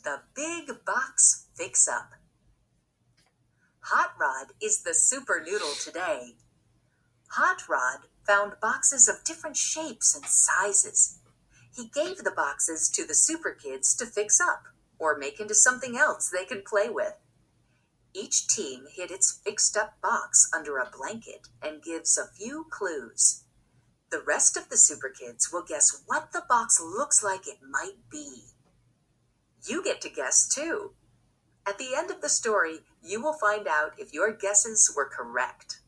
The Big Box Fix-Up. Hot Rod is the super noodle today. Hot Rod found boxes of different shapes and sizes. He gave the boxes to the super kids to fix up or make into something else they could play with. Each team hid its fixed-up box under a blanket and gives a few clues. The rest of the super kids will guess what the box looks like it might be. You get to guess too. At the end of the story, you will find out if your guesses were correct.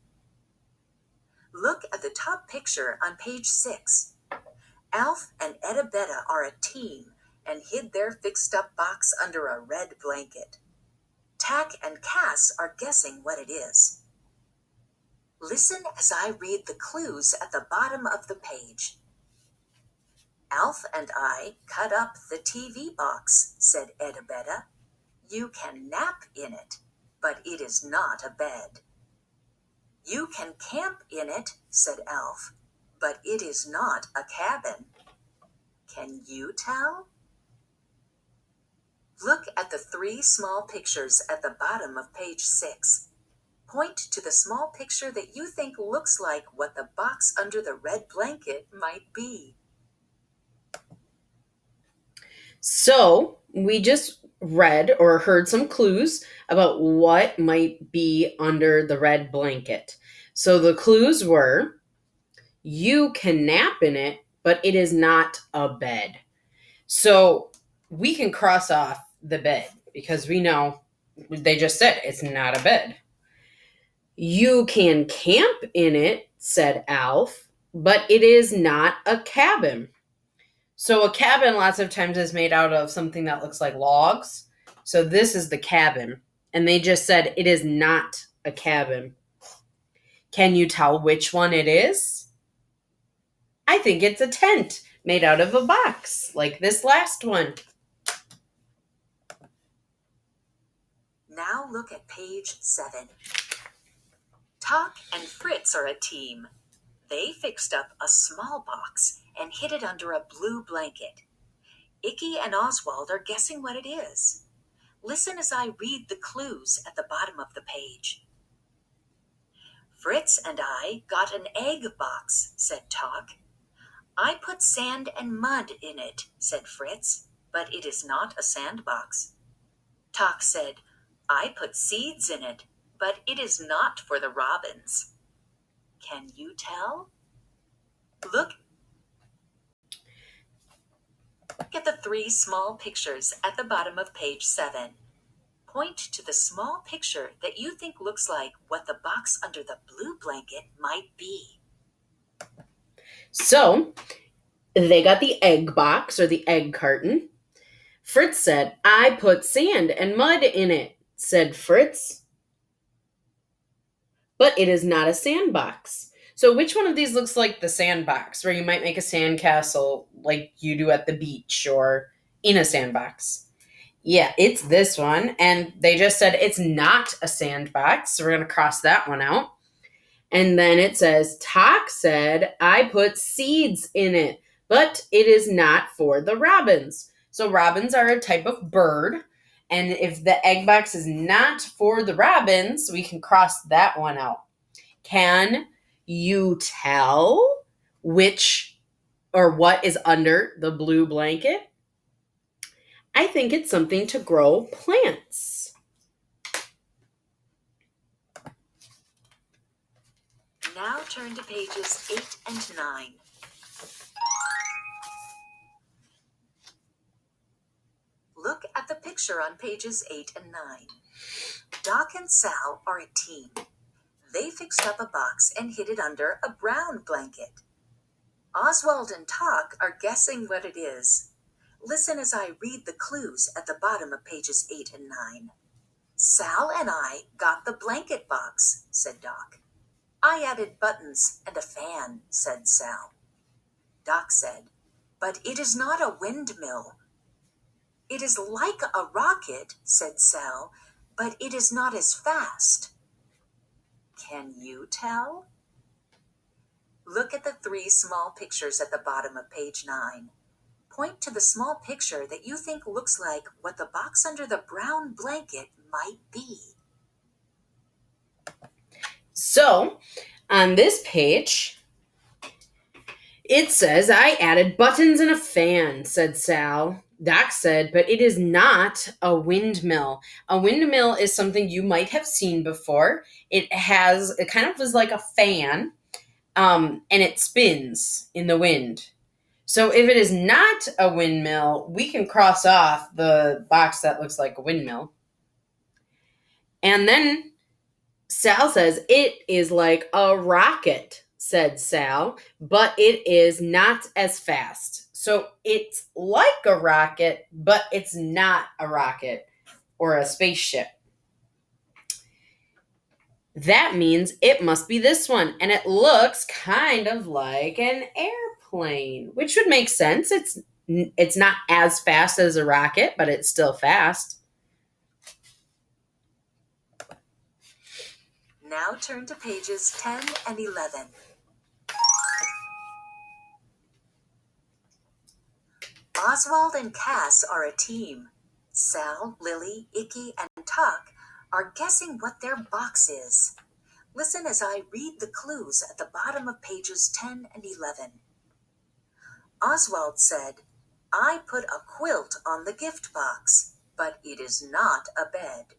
Look at the top picture on page 6. Alf and Etta Betta are a team and hid their fixed-up box under a red blanket. Tack and Cass are guessing what it is. Listen as I read the clues at the bottom of the page. Alf and I cut up the TV box, said Etta Betta. You can nap in it, but it is not a bed. You can camp in it, said Alf, but it is not a cabin. Can you tell? Look at the 3 small pictures at the bottom of page 6. Point to the small picture that you think looks like what the box under the red blanket might be. So we just read or heard some clues about what might be under the red blanket. So the clues were, you can nap in it, but it is not a bed. So we can cross off the bed because we know they just said it's not a bed. You can camp in it, said Alf, but it is not a cabin. So a cabin lots of times is made out of something that looks like logs. So this is the cabin. And they just said it is not a cabin. Can you tell which one it is? I think it's a tent made out of a box, like this last one. Now look at page 7. Tock and Fritz are a team. They fixed up a small box and hid it under a blue blanket. Icky and Oswald are guessing what it is. Listen as I read the clues at the bottom of the page. Fritz and I got an egg box, said Tock. I put sand and mud in it, said Fritz, but it is not a sandbox. Tock said, I put seeds in it, but it is not for the robins. Can you tell? Look at the 3 small pictures at the bottom of page 7. Point to the small picture that you think looks like what the box under the blue blanket might be. So they got the egg box or the egg carton. Fritz said, I put sand and mud in it, said Fritz. But it is not a sandbox. So which one of these looks like the sandbox, where you might make a sandcastle like you do at the beach or in a sandbox? Yeah, it's this one. And they just said it's not a sandbox. So we're going to cross that one out. And then it says, Tock said, I put seeds in it, but it is not for the robins. So robins are a type of bird. And if the egg box is not for the robins, we can cross that one out. Can you tell which or what is under the blue blanket? I think it's something to grow plants. Now turn to pages 8 and 9. Look at the picture on pages 8 and 9. Doc and Sal are a team. They fixed up a box and hid it under a brown blanket. Oswald and Tock are guessing what it is. Listen as I read the clues at the bottom of pages 8 and 9. Sal and I got the blanket box, said Doc. I added buttons and a fan, said Sal. Doc said, but it is not a windmill. It is like a rocket, said Sal, but it is not as fast. Can you tell? Look at the 3 small pictures at the bottom of page 9. Point to the small picture that you think looks like what the box under the brown blanket might be. So, on this page, it says, I added buttons and a fan, said Sal. Doc said, but it is not a windmill. A windmill is something you might have seen before. It kind of is like a fan, and it spins in the wind. So if it is not a windmill, we can cross off the box that looks like a windmill. And then Sal says, it is like a rocket, said Sal, but it is not as fast. So it's like a rocket, but it's not a rocket or a spaceship. That means it must be this one. And it looks kind of like an airplane, which would make sense. It's not as fast as a rocket, but it's still fast. Now turn to pages 10 and 11. Oswald and Cass are a team. Sal, Lily, Icky, and Tuck are guessing what their box is. Listen as I read the clues at the bottom of pages 10 and 11. Oswald said, I put a quilt on the gift box, but it is not a bed.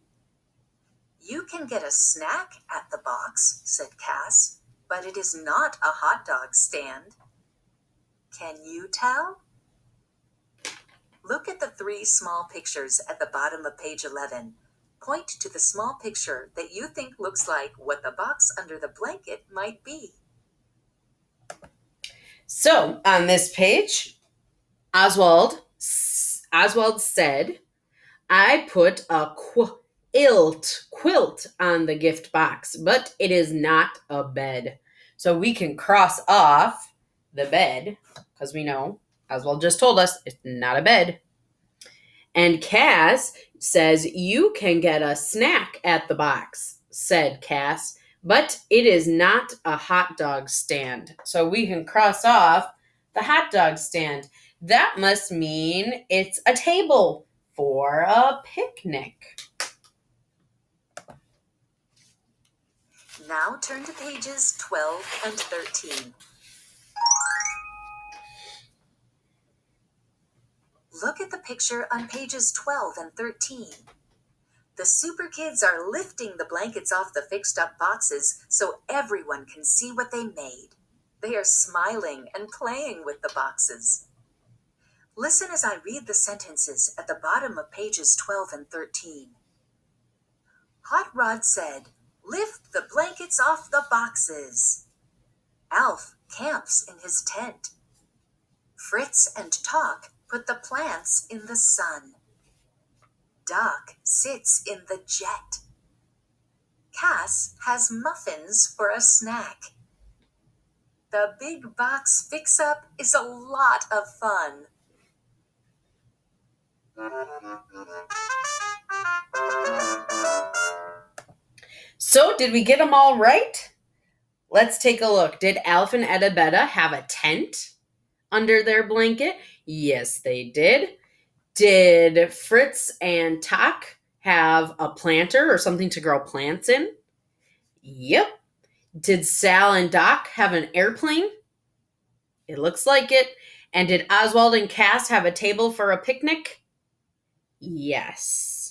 You can get a snack at the box, said Cass, but it is not a hot dog stand. Can you tell? Look at the 3 small pictures at the bottom of page 11. Point to the small picture that you think looks like what the box under the blanket might be. So on this page, Oswald said, I put a quilt on the gift box, but it is not a bed. So we can cross off the bed because we know Oswald just told us it's not a bed. And Cass says, you can get a snack at the box, said Cass, but it is not a hot dog stand. So we can cross off the hot dog stand. That must mean it's a table for a picnic. Now turn to pages 12 and 13. Look at the picture on pages 12 and 13. The Super Kids are lifting the blankets off the fixed-up boxes so everyone can see what they made. They are smiling and playing with the boxes. Listen as I read the sentences at the bottom of pages 12 and 13. Hot Rod said, lift the blankets off the boxes. Alf camps in his tent. Fritz and Talk put the plants in the sun. Doc sits in the jet. Cass has muffins for a snack. The big box fix-up is a lot of fun. So did we get them all right? Let's take a look. Did Alf and Etta Betta have a tent under their blanket? Yes, they did. Did Fritz and Talk have a planter or something to grow plants in? Yep. Did Sal and Doc have an airplane? It looks like it. And did Oswald and Cass have a table for a picnic? Yes.